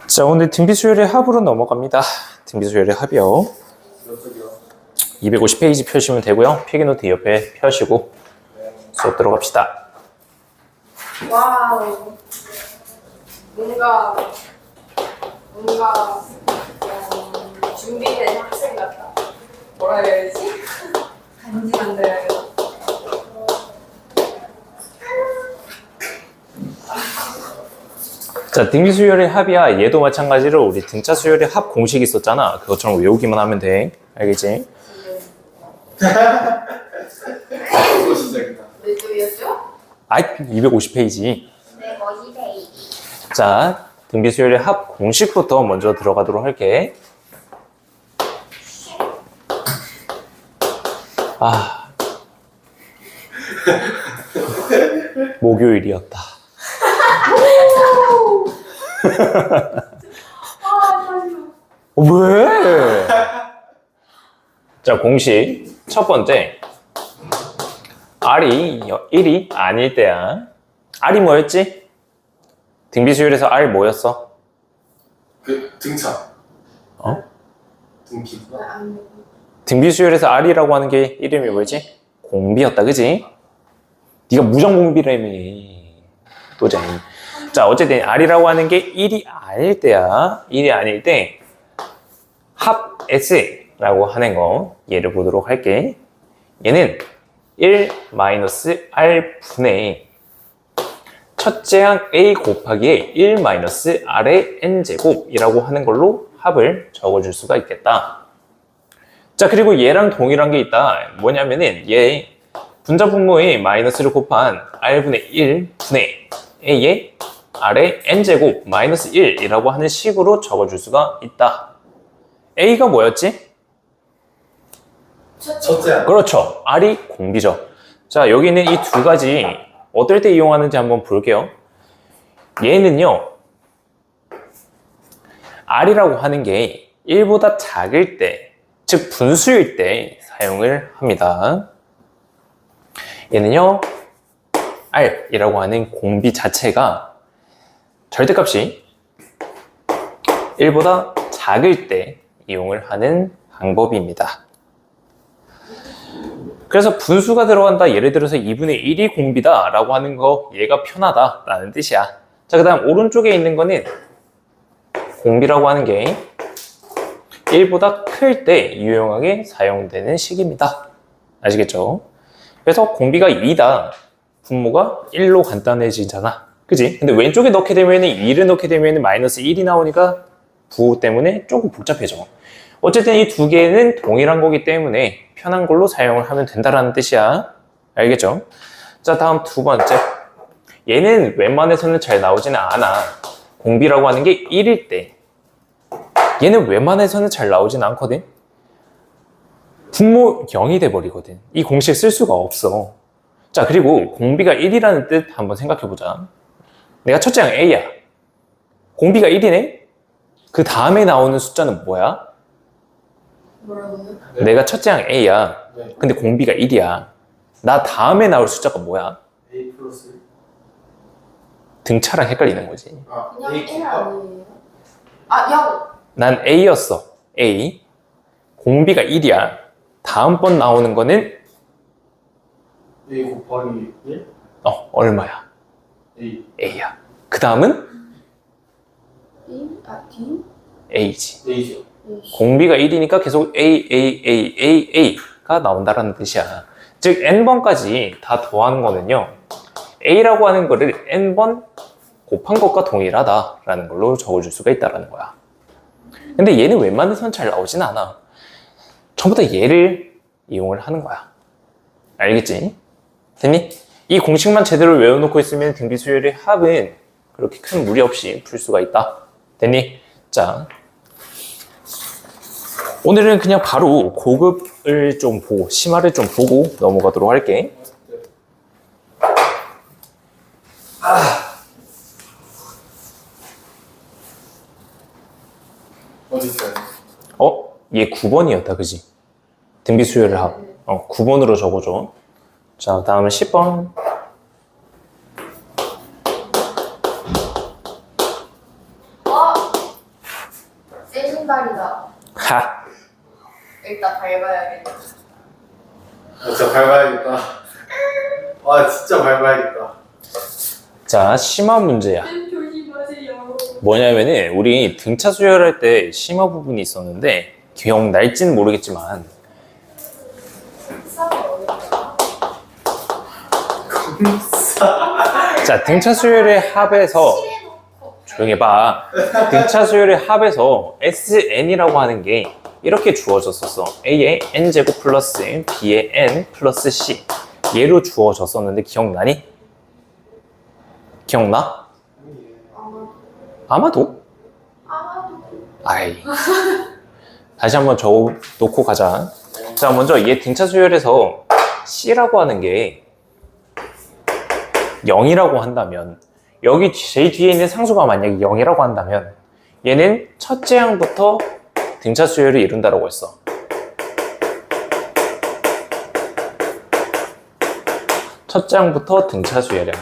자, 오늘 등비수열의 합으로 넘어갑니다. 등비수열의 합이요. 250페이지 펴시면 되고요. 필기노트 옆에 펴시고 수업 들어갑시다. 와우. 뭔가 준비된 학생 같다. 뭐라 해야지? 간지 만들어야겠다. 자, 등비수열의 합이야. 얘도 마찬가지로 우리 등차수열의 합 공식이 있었잖아. 그것처럼 외우기만 하면 돼. 알겠지? 몇 쪽이었죠? 아, 250페이지. 네, 50페이지. 자, 등비수열의 합 공식부터 먼저 들어가도록 할게. 아, 목요일이었다. 왜? 자, 공식 첫 번째, R이 1이 아닐 때야. R이 뭐였지? 등비수열에서 R 뭐였어? 그 등차. 어? 등비. 등비수열에서 R이라고 하는 게 이름이 뭐였지? 공비였다, 그지? 네가 무정공비라며. 도저히. 자, 어쨌든 R이라고 하는 게 1이 아닐 때야. 1이 아닐 때 합 S라고 하는 거 예를 보도록 할게. 얘는 1-R분의 첫째 항 A 곱하기 1-R의 N제곱이라고 하는 걸로 합을 적어줄 수가 있겠다. 자, 그리고 얘랑 동일한 게 있다. 뭐냐면은 얘 분자 분모의 마이너스를 곱한 R분의 1분의 A의 R의 N제곱 마이너스 1이라고 하는 식으로 적어줄 수가 있다. A가 뭐였지? 첫째. 그렇죠. R이 공비죠. 자, 여기 있는 이 두 가지 어떨 때 이용하는지 한번 볼게요. 얘는요, R이라고 하는 게 1보다 작을 때, 즉 분수일 때 사용을 합니다. 얘는요, R이라고 하는 공비 자체가 절대값이 1보다 작을 때 이용을 하는 방법입니다. 그래서 분수가 들어간다. 예를 들어서 2분의 1이 공비다 라고 하는 거, 얘가 편하다 라는 뜻이야. 자, 그 다음 오른쪽에 있는 거는 공비라고 하는 게 1보다 클 때 유용하게 사용되는 식입니다. 아시겠죠? 그래서 공비가 2다. 분모가 1로 간단해지잖아. 그지? 근데 왼쪽에 넣게 되면 2를 넣게 되면 마이너스 1이 나오니까 부호 때문에 조금 복잡해져. 어쨌든 이 두 개는 동일한 거기 때문에 편한 걸로 사용을 하면 된다라는 뜻이야. 알겠죠? 자, 다음 두 번째. 얘는 웬만해서는 잘 나오지는 않아. 공비라고 하는 게 1일 때. 얘는 웬만해서는 잘 나오진 않거든. 분모 0이 돼버리거든. 이 공식 쓸 수가 없어. 자, 그리고 공비가 1이라는 뜻 한번 생각해보자. 내가 첫째 항 A야. 공비가 1이네? 그 다음에 나오는 숫자는 뭐야? 뭐라고요? 내가 첫째 항 A야. 네. 근데 공비가 1이야. 나 다음에 나올 숫자가 뭐야? A 플러스. 등차랑 헷갈리는 거지. 아, 그냥 A 1 기타. 아니에요? 아, 0! 난 A였어. A. 공비가 1이야. 다음번 나오는 거는 A 곱하기 1. 얼마야? A. A야. 그 다음은 1? 아, D? A지. A죠. 공비가 1이니까 계속 A가 나온다는 뜻이야. 즉 n번까지 다 더하는 거는요, A라고 하는 거를 n번 곱한 것과 동일하다라는 걸로 적어줄 수가 있다는 거야. 근데 얘는 웬만해서는 잘 나오진 않아. 전부 다 얘를 이용을 하는 거야. 알겠지? 됐니? 이 공식만 제대로 외워놓고 있으면 등비수열의 합은 그렇게 큰 무리 없이 풀 수가 있다. 됐니? 자, 오늘은 그냥 바로 고급을 좀 보고, 심화를 좀 보고 넘어가도록 할게. 어디 있어요? 얘 9번이었다, 그지? 등비수열의 합. 9번으로 적어줘. 자, 다음은 10번. 페달이다. 하. 일단 밟아야겠다. 진짜 밟아야겠다. 아 진짜 밟아야겠다. 자, 심화 문제야. 조심하세요. 뭐냐면은 우리 등차 수열할 때 심화 부분이 있었는데 기억날지는 모르겠지만 자, 등차 수열의 합에서 조용히 해봐. 등차 수열의 합에서 SN이라고 하는 게 이렇게 주어졌었어. A의 N제곱 플러스 B의 N 플러스 C 얘로 주어졌었는데 기억나니? 기억나? 아마도? 아이. 다시 한번 적어 놓고 가자. 자, 먼저 얘 등차 수열에서 C라고 하는 게 0이라고 한다면 여기 제일 뒤에 있는 상수가 만약에 0이라고 한다면 얘는 첫째 항부터 등차 수열을 이룬다라고 했어. 첫째 항부터 등차 수열이야.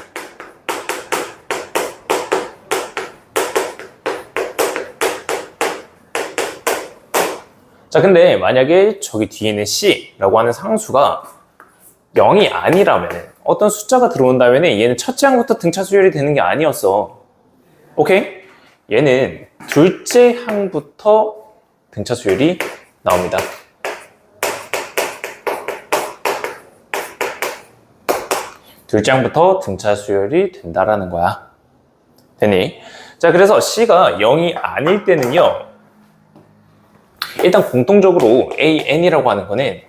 자, 근데 만약에 저기 뒤에 있는 C라고 하는 상수가 0이 아니라면 어떤 숫자가 들어온다면 얘는 첫째 항부터 등차 수열이 되는 게 아니었어. 오케이? 얘는 둘째 항부터 등차 수열이 나옵니다. 둘째 항부터 등차 수열이 된다라는 거야. 됐니? 자, 그래서 C가 0이 아닐 때는요. 일단 공통적으로 AN이라고 하는 거는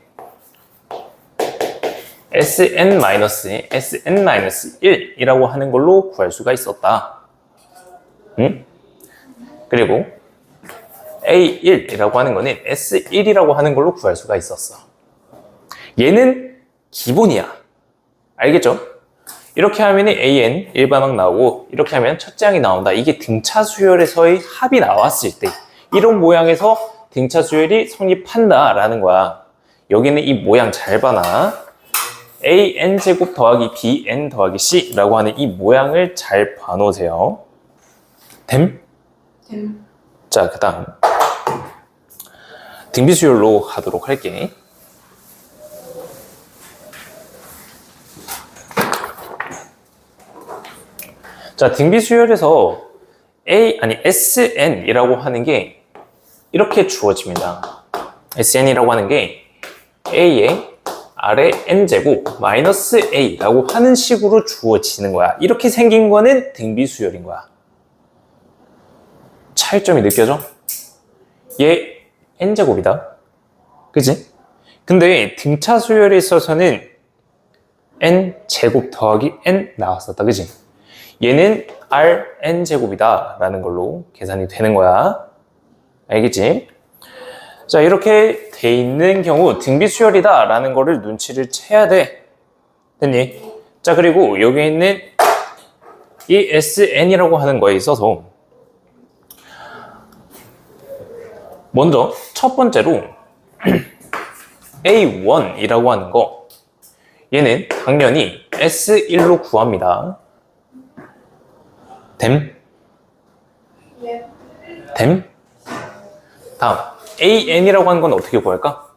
SN-1이라고 하는 걸로 구할 수가 있었다. 응? 그리고 A1이라고 하는 거는 S1이라고 하는 걸로 구할 수가 있었어. 얘는 기본이야. 알겠죠? 이렇게 하면 AN 일반항 나오고 이렇게 하면 첫째 항이 나온다. 이게 등차 수열에서의 합이 나왔을 때 이런 모양에서 등차 수열이 성립한다라는 거야. 여기는 이 모양 잘 봐놔. AN제곱 더하기 BN 더하기 C라고 하는 이 모양을 잘 봐놓으세요. 됨? 됨. 자, 그 다음 등비수열로 하도록 할게. 자, 등비수열에서 SN이라고 하는 게 이렇게 주어집니다. SN이라고 하는 게 A의 아래 N제곱 마이너스 A라고 하는 식으로 주어지는 거야. 이렇게 생긴 거는 등비수열인 거야. 차이점이 느껴져? 얘 N제곱이다. 그치? 근데 등차 수열에 있어서는 N제곱 더하기 N 나왔었다. 그치? 얘는 Rn제곱이다 라는 걸로 계산이 되는 거야. 알겠지? 자, 이렇게 돼 있는 경우 등비수열이다 라는 거를 눈치를 채야 돼. 됐니? 자, 그리고 여기 있는 이 SN이라고 하는 거에 있어서 먼저 첫 번째로 A1이라고 하는 거 얘는 당연히 S1로 구합니다. 됨? 예. 됨? 다음 AN이라고 하는 건 어떻게 구할까?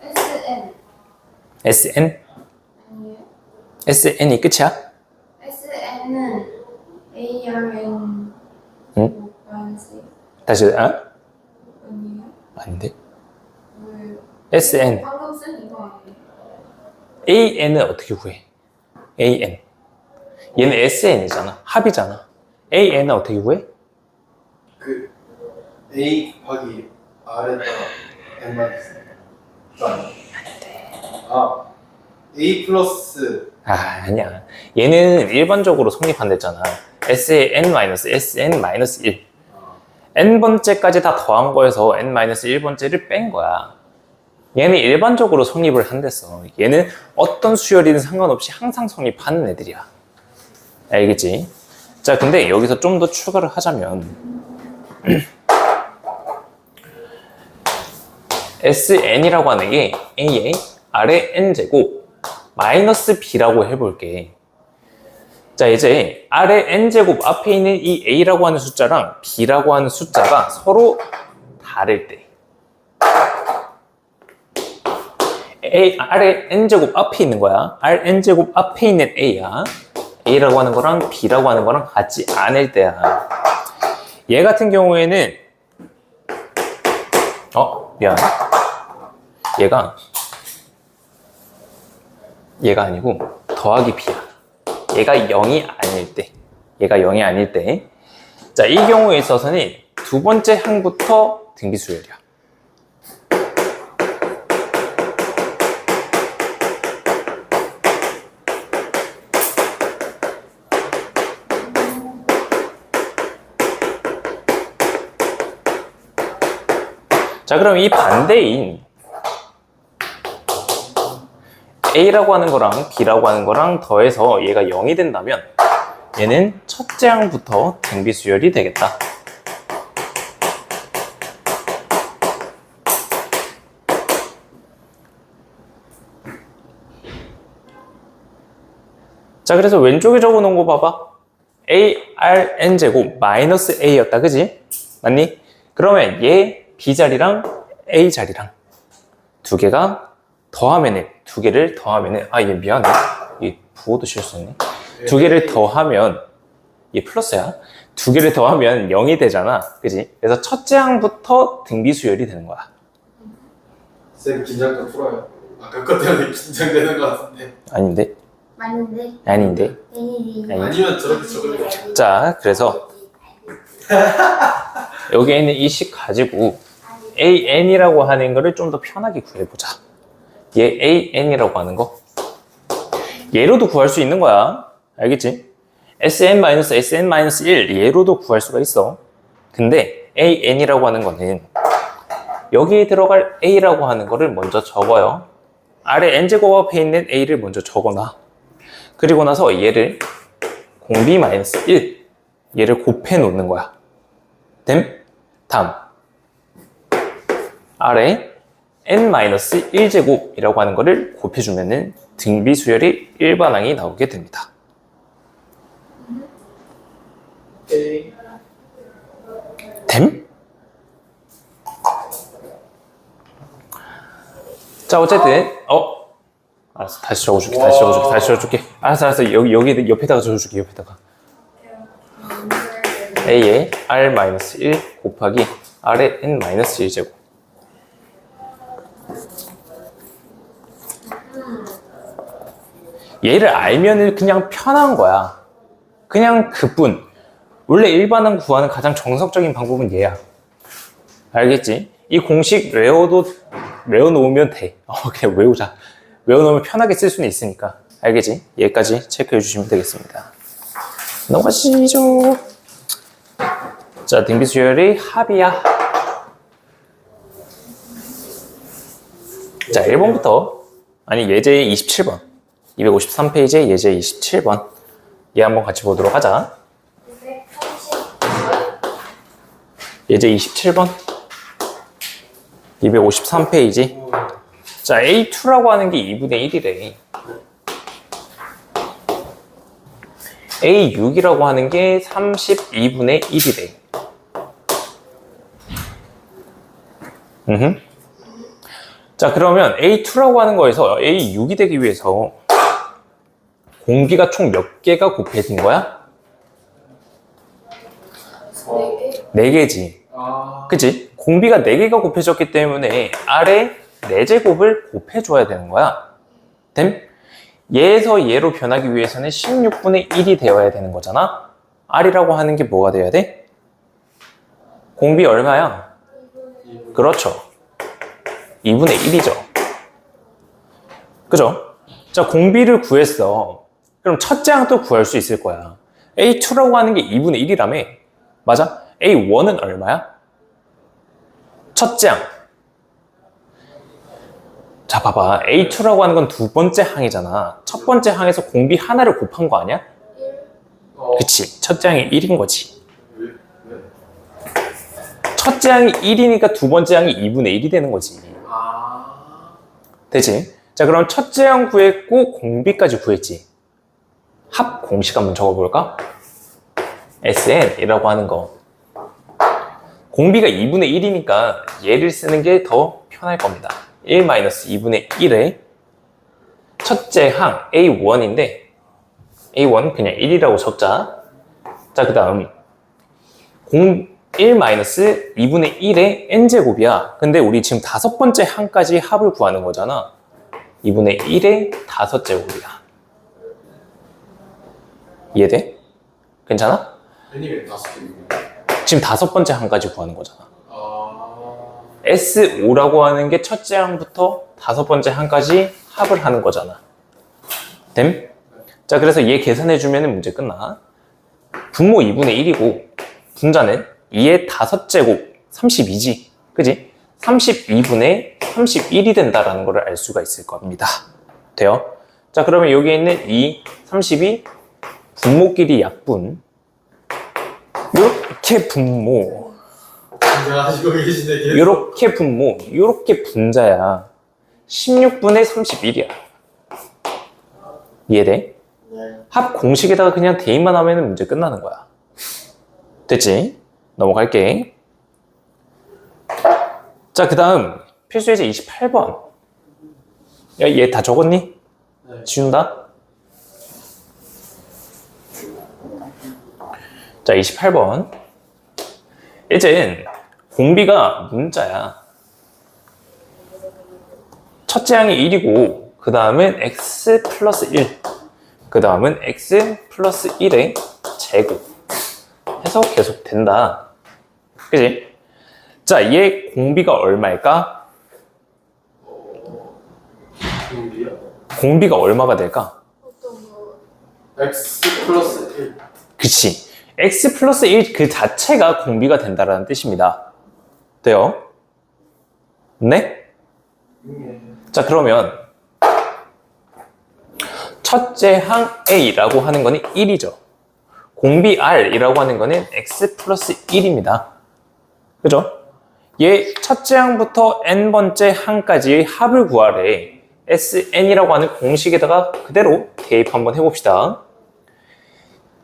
SN. SN? 아니에요. SN이 끝이야? SN은 ARN. 응? 마이너스 다시 아니에요? 아닌데? 뭐예요? SN 방금 쓴 이거 아니에요? AN은 어떻게 구해? AN 얘는 SN이잖아. 합이잖아. AN은 어떻게 구해? 그 A 곱하기 R에다가 N만 있어요. 아 A 플러스 아니야. 얘는 일반적으로 성립한댔잖아. SN-SN-1 N번째까지 다 더한 거에서 N-1번째를 뺀 거야. 얘는 일반적으로 성립을 한댔어. 얘는 어떤 수열이든 상관없이 항상 성립하는 애들이야. 알겠지? 자, 근데 여기서 좀 더 추가를 하자면 SN이라고 하는 게 A의 아래 N제곱 마이너스 B라고 해볼게. 자, 이제 아래 N제곱 앞에 있는 이 A라고 하는 숫자랑 B라고 하는 숫자가 서로 다를 때 R의 n제곱 앞에 있는 거야. Rn제곱 앞에 있는 A야. A라고 하는 거랑 B라고 하는 거랑 같지 않을 때야. 얘 같은 경우에는 미안. 얘가 아니고 더하기 B야. 얘가 0이 아닐 때. 얘가 0이 아닐 때. 자, 이 경우에 있어서는 두 번째 항부터 등비수열이야. 자, 그럼 이 반대인 A라고 하는 거랑 B라고 하는 거랑 더해서 얘가 0이 된다면 얘는 첫째 항부터 등비수열이 되겠다. 자, 그래서 왼쪽에 적어 놓은 거 봐봐. ARn제곱 마이너스 A였다. 그지? 맞니? 그러면 얘 B자리랑 A자리랑 두 개가 더하면은, 두 개를 더하면은, 얘 미안해. 이 부호도 실수했네. 두 개를 더하면, 얘 플러스야. 두 개를 더하면 0이 되잖아. 그지? 그래서 첫째 항부터 등비수열이 되는 거야. 쌤 긴장 좀 풀어요. 아까 것 때문에 긴장되는 것 같은데. 아닌데? 맞는데? 아닌데? 아니면 저렇게 적으면. 자, 그래서 여기에 있는 이 식 가지고 AN이라고 하는 거를 좀 더 편하게 구해보자. 얘 AN이라고 하는 거. 얘로도 구할 수 있는 거야. 알겠지? SN-SN-1 얘로도 구할 수가 있어. 근데 AN이라고 하는 거는 여기에 들어갈 A라고 하는 거를 먼저 적어요. 아래 n제곱 앞에 있는 A를 먼저 적어놔. 그리고 나서 얘를 공B-1 얘를 곱해 놓는 거야. 됨? 다음 아래 n-1제곱이라고 하는 거를 곱해주면은 등비수열이 일반항이 나오게 됩니다. A. 됨? 자, 어쨌든 알았어, 다시 적어줄게. 알았어, 여기 옆에다가 적어줄게. 옆에다가 A에 R-1 곱하기 R의 n-1제곱. 얘를 알면은 그냥 편한 거야. 그냥 그뿐. 원래 일반항 구하는 가장 정석적인 방법은 얘야. 알겠지? 이 공식 외워놓으면 돼. 그냥 외우자. 외워놓으면 편하게 쓸 수는 있으니까. 알겠지? 얘까지 체크해 주시면 되겠습니다. 넘어가시죠. 자, 등비수열의 합이야. 자, 1번부터 예제 27번 253페이지의 예제 27번 얘 한번 같이 보도록 하자. 예제 27번 253페이지. 자, A2라고 하는 게 2분의 1이래. A6이라고 하는 게 32분의 1이래. 자, 그러면 A2라고 하는 거에서 A6이 되기 위해서 공비가 총 몇 개가 곱해진 거야? 4개지. 그치? 공비가 4개가 곱해졌기 때문에 R에 4제곱을 곱해줘야 되는 거야. 됨? 얘에서 얘로 변하기 위해서는 16분의 1이 되어야 되는 거잖아? R이라고 하는 게 뭐가 돼야 돼? 공비 얼마야? 그렇죠. 2분의 1이죠. 그죠? 자, 공비를 구했어. 그럼 첫째 항도 구할 수 있을 거야. A2라고 하는 게 2분의 1이라며? 맞아? A1은 얼마야? 첫째 항. 자, 봐봐. A2라고 하는 건 두 번째 항이잖아. 첫 번째 항에서 공비 하나를 곱한 거 아니야? 그치. 첫째 항이 1인 거지. 첫째 항이 1이니까 두 번째 항이 2분의 1이 되는 거지. 되지? 자, 그럼 첫째 항 구했고 공비까지 구했지. 합 공식 한번 적어볼까? SN이라고 하는 거. 공비가 2분의 1이니까 얘를 쓰는 게 더 편할 겁니다. 1-2분의 1의 첫째 항 A1인데 A1 그냥 1이라고 적자. 자, 그 다음 1-2분의 1의 n제곱이야. 근데 우리 지금 다섯 번째 항까지 합을 구하는 거잖아. 2분의 1의 5제곱이야. 이해돼? 괜찮아? N이면 5개입니다. 지금 다섯 번째 항까지 구하는 거잖아. 아... S5라고 하는 게 첫째 항부터 다섯 번째 항까지 합을 하는 거잖아. 됨? 자, 그래서 얘 계산해주면 문제 끝나. 분모 2분의 1이고 분자는 2의 5제곱 32지. 그지? 32분의 31이 된다라는 걸 알 수가 있을 겁니다. 돼요? 자, 그러면 여기에 있는 이 32 분모끼리 약분. 요렇게 분모. 긴장하시고 계시네. 계속. 요렇게 분모. 요렇게 분자야. 16분의 31이야. 이해돼? 네. 합 공식에다가 그냥 대입만 하면 문제 끝나는 거야. 됐지? 넘어갈게. 자, 그 다음 필수예제 28번. 야, 얘 다 적었니? 네. 지운다? 자, 28번. 이젠 공비가 문자야. 첫째 항이 1이고 그 다음은 x 플러스 1, 그 다음은 x 플러스 1의 제곱 해서 계속 된다. 그지? 자, 얘 공비가 얼마일까? 공비요? 공비가 얼마가 될까? X 플러스 1. 그치. x 플러스 1 그 자체가 공비가 된다라는 뜻입니다. 돼요? 네? 자, 그러면 첫째 항 A라고 하는 거는 1이죠. 공비 R이라고 하는 거는 x 플러스 1입니다. 그죠? 얘 첫째 항부터 n번째 항까지의 합을 구하래. SN이라고 하는 공식에다가 그대로 대입 한번 해봅시다.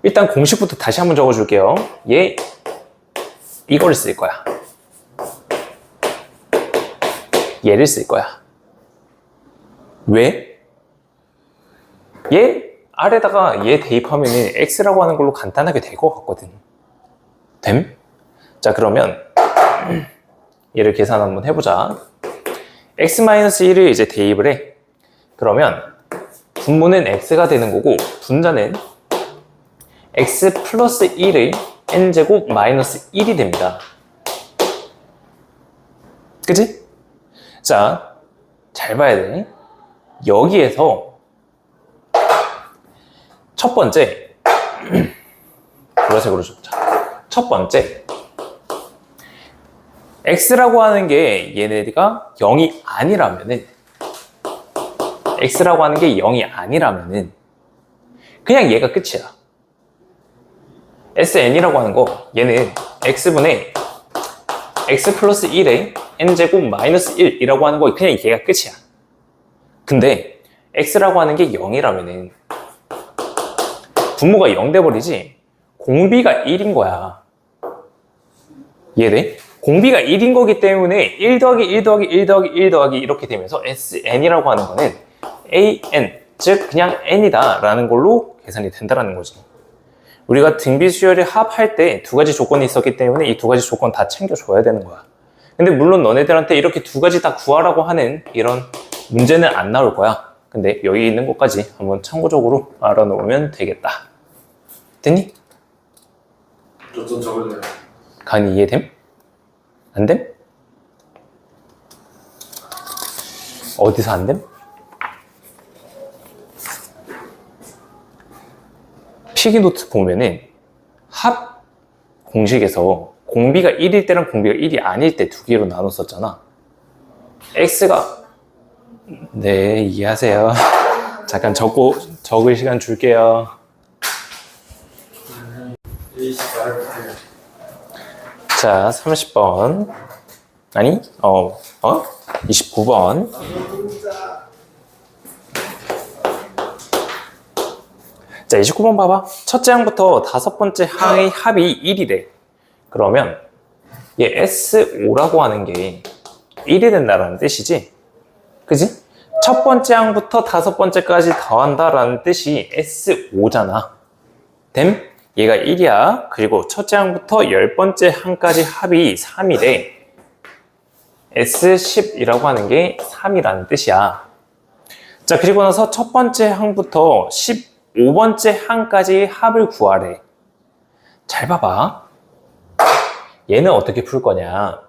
일단 공식부터 다시 한번 적어줄게요. 얘 이걸 쓸 거야. 얘를 쓸 거야. 왜? 얘 아래다가 얘 대입하면 x라고 하는 걸로 간단하게 될 것 같거든. 됨? 자, 그러면 얘를 계산 한번 해보자. x-1을 이제 대입을 해. 그러면 분모는 x가 되는 거고 분자는 x 플러스 1의 n제곱 마이너스 1이 됩니다. 그치? 자, 잘 봐야 돼. 여기에서 첫 번째 보라색으로 줍자. 첫 번째 x라고 하는 게 얘네가 0이 아니라면은 x라고 하는 게 0이 아니라면은 그냥 얘가 끝이야. SN이라고 하는 거 얘는 x분의 x 플러스 1의 n제곱 마이너스 1이라고 하는 거 그냥 얘가 끝이야. 근데 x라고 하는 게 0이라면은 분모가 0 돼버리지 공비가 1인 거야. 이해돼? 공비가 1인 거기 때문에 1 더하기 1 더하기 1 더하기 1 더하기 이렇게 되면서 SN이라고 하는 거는 AN, 즉 그냥 N이다 라는 걸로 계산이 된다라는 거지. 우리가 등비수열을 합할 때 두 가지 조건이 있었기 때문에 이 두 가지 조건 다 챙겨줘야 되는 거야. 근데 물론 너네들한테 이렇게 두 가지 다 구하라고 하는 이런 문제는 안 나올 거야. 근데 여기 있는 것까지 한번 참고적으로 알아놓으면 되겠다. 됐니? 좀 적을래요. 간이 이해됨? 안 됨? 어디서 안 됨? 필기노트 보면은 합 공식에서 공비가 1일 때랑 공비가 1이 아닐 때 두 개로 나눴었잖아. x가 네, 이해하세요. 잠깐 적을 시간 줄게요. A씨 말을 못해요. 자, 30번. 아니, 29번. 자, 29번 봐봐. 첫째 항부터 다섯 번째 항의 합이 1이래. 그러면 얘 S5라고 하는 게 1이 된다라는 뜻이지? 그지? 첫 번째 항부터 다섯 번째까지 더한다라는 뜻이 S5잖아. 됨? 얘가 1이야. 그리고 첫째 항부터 열 번째 항까지 합이 3이래. S10이라고 하는 게 3이라는 뜻이야. 자, 그리고 나서 첫 번째 항부터 15번째 항까지 합을 구하래. 잘 봐봐. 얘는 어떻게 풀 거냐?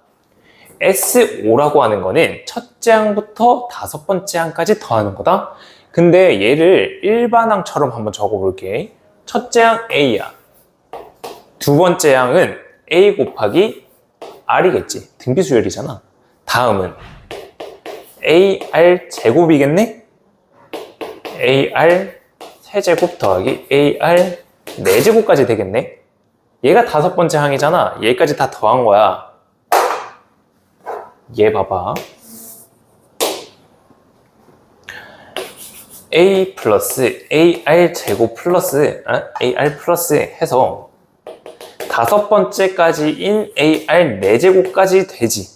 S5라고 하는 거는 첫째 항부터 다섯 번째 항까지 더하는 거다. 근데 얘를 일반항처럼 한번 적어볼게. 첫째 항 A야. 두 번째 항은 A 곱하기 R이겠지. 등비수열이잖아. 다음은 AR 제곱이겠네? AR 세제곱 더하기 AR 4제곱까지 되겠네? 얘가 다섯 번째 항이잖아. 얘까지 다 더한 거야. 얘 봐봐. A 플러스 AR 제곱 플러스 AR 플러스 해서 다섯 번째까지인 AR 4제곱까지 되지.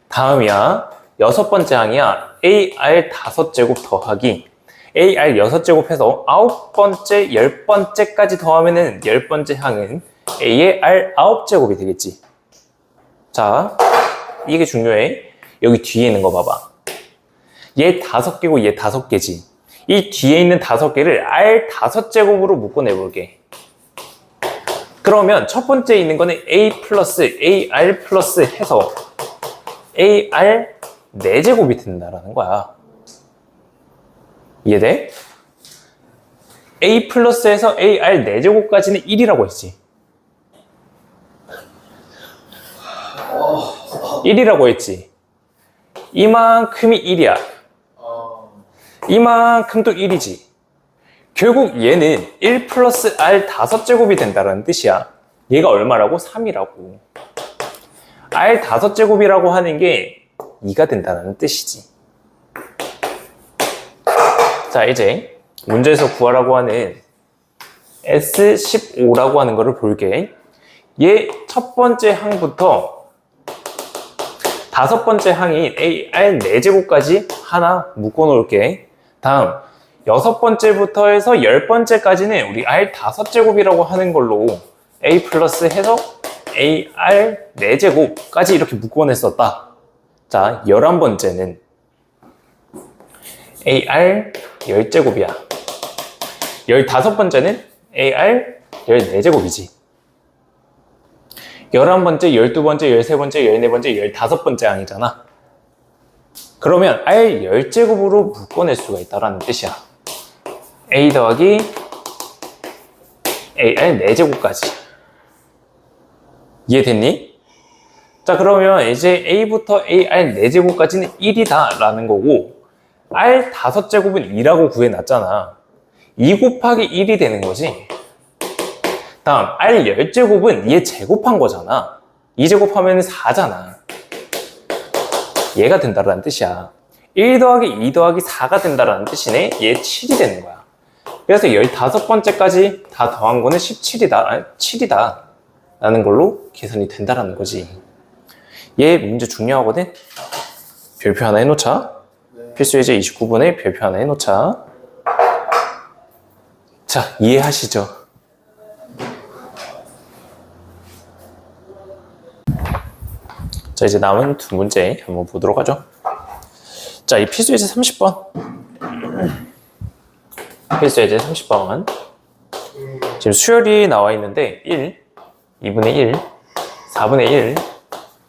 다음이야. 여섯 번째 항이야. AR 5제곱 더하기 AR 6제곱 해서 아홉 번째, 열 번째까지 더하면은 열 번째 항은 A의 R 9제곱이 되겠지. 자, 이게 중요해. 여기 뒤에 있는 거 봐봐. 얘 5개고 얘 5개지. 이 뒤에 있는 5개를 R 5제곱으로 묶어내볼게. 그러면 첫 번째 있는 거는 A 플러스 AR 플러스 해서 AR 4제곱이 된다라는 거야. 이해돼? A 플러스에서 AR 4제곱까지는 1이라고 했지. 1이라고 했지. 이만큼이 1이야. 이만큼도 1이지. 결국 얘는 1 플러스 R 5제곱이 된다는 뜻이야. 얘가 얼마라고? 3이라고. R 5제곱이라고 하는 게 2가 된다는 뜻이지. 자, 이제 문제에서 구하라고 하는 S15라고 하는 거를 볼게. 얘 첫 번째 항부터 다섯 번째 항인 AR 4제곱까지 하나 묶어 놓을게. 다음 여섯 번째부터 해서 열 번째까지는 우리 R 5제곱이라고 하는 걸로 A 플러스 해서 AR 4제곱까지 이렇게 묶어냈었다. 자, 11번째는 AR 10제곱이야. 15번째는 AR 14제곱이지. 11번째, 12번째, 13번째, 14번째, 15번째 항이잖아. 그러면 R 10제곱으로 묶어낼 수가 있다는 뜻이야. A 더하기 AR 4제곱까지. 이해됐니? 자, 그러면 이제 A부터 AR 4제곱까지는 1이다 라는 거고 R 5제곱은 2라고 구해놨잖아. 2 곱하기 1이 되는 거지. 다음 R 10제곱은 얘 제곱한 거잖아. 2제곱하면 4잖아. 얘가 된다라는 뜻이야. 1 더하기 2 더하기 4가 된다라는 뜻이네. 얘 7이 되는 거야. 그래서 15번째까지 다 더한 거는 17이다. 7이다. 라는 걸로 계산이 된다라는 거지. 얘 문제 중요하거든? 별표 하나 해놓자. 필수 예제 29번에 별표 하나 해놓자. 자, 이해하시죠? 자, 이제 남은 두 문제 한번 보도록 하죠. 자, 이 필수 예제 30번. 필수 예제 30번. 지금 수열이 나와 있는데 1, 2분의 1, 4분의 1,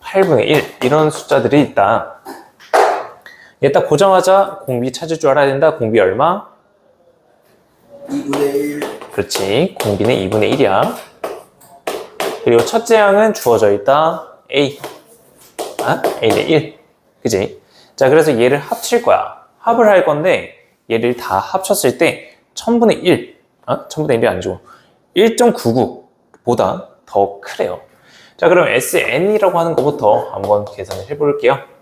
8분의 1 이런 숫자들이 있다. 얘 딱 보자마자 공비 찾을 줄 알아야 된다. 공비 얼마? 2분의 1. 그렇지. 공비는 2분의 1이야. 그리고 첫째 항은 주어져 있다. A. A는 1. 그지? 자, 그래서 얘를 합칠 거야. 합을 할 건데 얘를 다 합쳤을 때 1000분의 1. 1000분의 1이 아니죠. 1.99보다 더 크래요. 자, 그럼 SN이라고 하는 것부터 한번 계산을 해볼게요.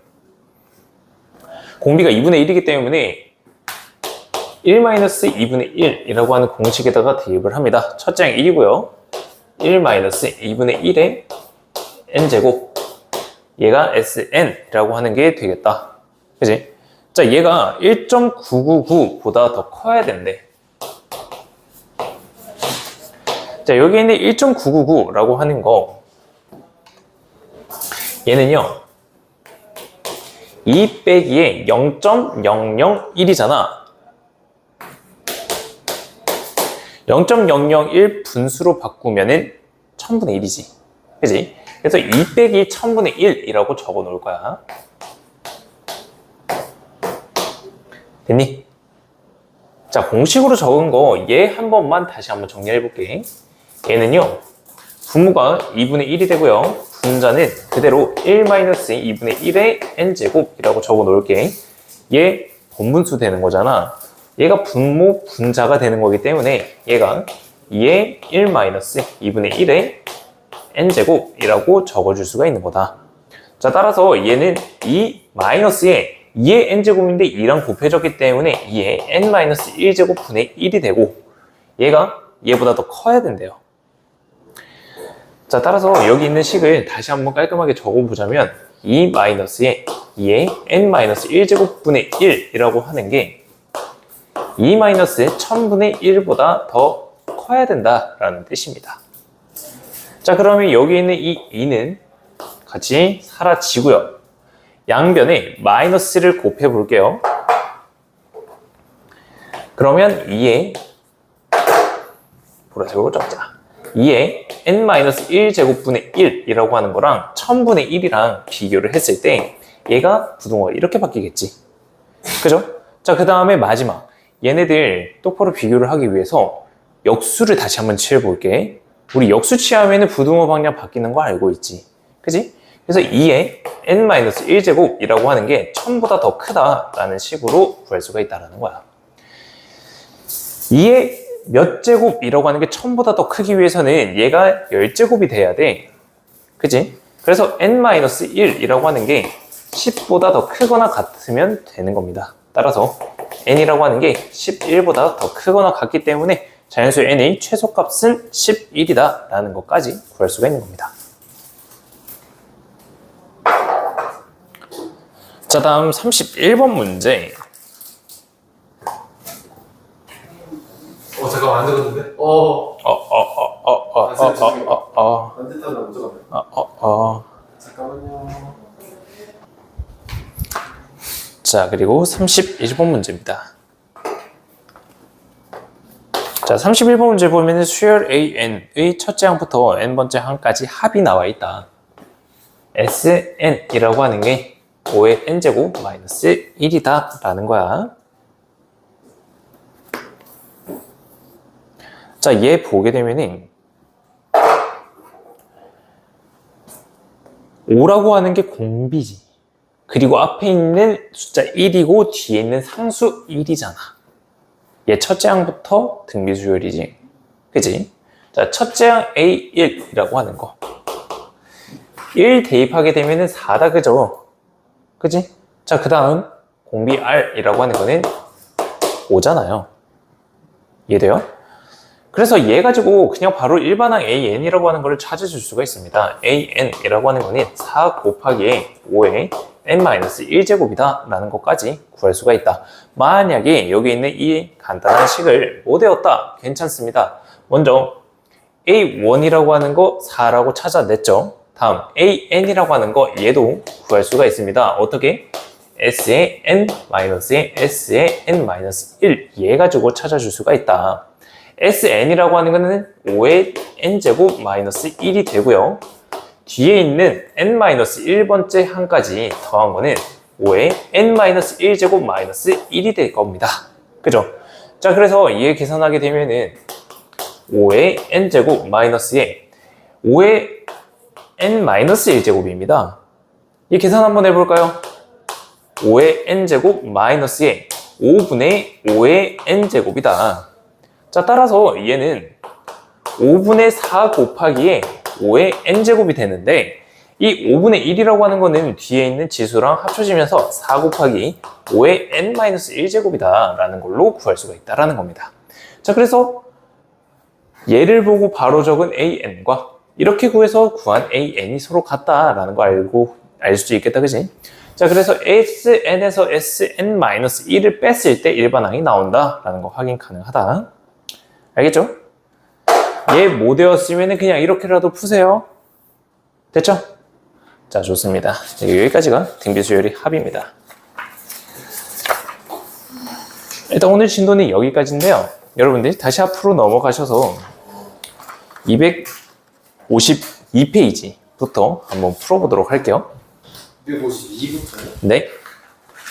공비가 2분의 1이기 때문에 1-2분의 1이라고 하는 공식에다가 대입을 합니다. 첫째 항 1이고요. 1-2분의 1의 n제곱 얘가 SN이라고 하는 게 되겠다. 그지? 자, 얘가 1.999보다 더 커야 된대. 자, 여기 있는 1.999라고 하는 거, 얘는요, 2 빼기에 0.001이잖아. 0.001 분수로 바꾸면은 1000분의 1이지. 그지? 그래서 2 빼기 1000분의 1이라고 적어 놓을 거야. 됐니? 자, 공식으로 적은 거 얘 한 번만 다시 한번 정리해 볼게. 얘는요, 분모가 2분의 1이 되고요, 분자는 그대로 1-2분의 1의 n제곱이라고 적어 놓을게. 얘 번분수 되는 거잖아. 얘가 분모 분자가 되는 거기 때문에 얘가 2의 1-2분의 1의 n제곱이라고 적어줄 수가 있는 거다. 자, 따라서 얘는 2 마이너스에 2의 n제곱인데 2랑 곱해졌기 때문에 2의 n-1제곱 분의 1이 되고, 얘가 얘보다 더 커야 된대요. 자, 따라서 여기 있는 식을 다시 한번 깔끔하게 적어보자면 2 마이너스에 2의 n-1제곱 분의 1이라고 하는 게 2 마이너스 1000분의 1보다 더 커야 된다라는 뜻입니다. 자, 그러면 여기 있는 이 2는 같이 사라지고요. 양변에 마이너스를 곱해 볼게요. 그러면 2의 보라색으로 적자. 2의 n-1제곱분의 1이라고 하는 거랑 1000분의 1이랑 비교를 했을 때 얘가 부동호가 이렇게 바뀌겠지. 그죠? 자, 그 다음에 마지막. 얘네들 똑바로 비교를 하기 위해서 역수를 다시 한번 취해볼게. 우리 역수 취하면 부동호 방향 바뀌는 거 알고 있지. 그지? 그래서 2의 n-1제곱이라고 하는 게 1000보다 더 크다라는 식으로 구할 수가 있다는 거야. 2의 몇 제곱이라고 하는 게 1000보다 더 크기 위해서는 얘가 10제곱이 돼야 돼. 그지? 그래서 n-1이라고 하는 게 10보다 더 크거나 같으면 되는 겁니다. 따라서 n이라고 하는 게 11보다 더 크거나 같기 때문에 자연수 n의 최소값은 11이다 라는 것까지 구할 수가 있는 겁니다. 자, 다음 31번 문제. 잠깐만, 안 적었는데? 안 됐다는 못 적었네. 잠깐만요. 자, 그리고 31번 문제입니다. 자, 31번 문제 보면 수열 AN의 첫째 항부터 n번째 항까지 합이 나와 있다. SN이라고 하는 게 5의 n제곱 마이너스 1이다 라는 거야. 자, 얘 보게 되면은 5라고 하는 게 공비지. 그리고 앞에 있는 숫자 1이고 뒤에 있는 상수 1이잖아. 얘 첫째 항부터 등비수열이지. 그지? 자, 첫째 항 A1이라고 하는 거. 1 대입하게 되면은 4다, 그죠? 그지? 자, 그 다음 공비 R이라고 하는 거는 5잖아요. 이해돼요? 그래서 얘 가지고 그냥 바로 일반항 AN이라고 하는 걸 찾아줄 수가 있습니다. AN이라고 하는 거는 4 곱하기 5의 n-1제곱이다 라는 것까지 구할 수가 있다. 만약에 여기 있는 이 간단한 식을 못 외웠다, 괜찮습니다. 먼저 A1이라고 하는 거 4라고 찾아냈죠. 다음 AN이라고 하는 거 얘도 구할 수가 있습니다. 어떻게? S의 n-의 S의 n-1 얘 가지고 찾아줄 수가 있다. SN이라고 하는 거는 5의 n제곱 마이너스 1이 되고요. 뒤에 있는 n-1번째 항까지 더한 거는 5의 n-1제곱 마이너스 1이 될 겁니다. 그죠? 자, 그래서 얘 계산하게 되면은 5의 n제곱 마이너스에 5의 n-1제곱입니다. 이 계산 한번 해볼까요? 5의 n제곱 마이너스에 5분의 5의 n제곱이다. 자, 따라서 얘는 5분의 4 곱하기에 5의 n제곱이 되는데, 이 5분의 1이라고 하는 거는 뒤에 있는 지수랑 합쳐지면서 4 곱하기 5의 n-1제곱이다 라는 걸로 구할 수가 있다라는 겁니다. 자, 그래서 얘를 보고 바로 적은 an과 이렇게 구해서 구한 an이 서로 같다라는 거 알 수 있겠다, 그지? 자, 그래서 SN에서 SN-1을 뺐을 때 일반항이 나온다라는 거 확인 가능하다. 알겠죠? 얘 뭐 되었으면 그냥 이렇게라도 푸세요. 됐죠? 자, 좋습니다. 여기까지가 등비수열의 합입니다. 일단 오늘 진도는 여기까지인데요. 여러분들 다시 앞으로 넘어가셔서 252페이지부터 한번 풀어보도록 할게요. 252부터요? 네.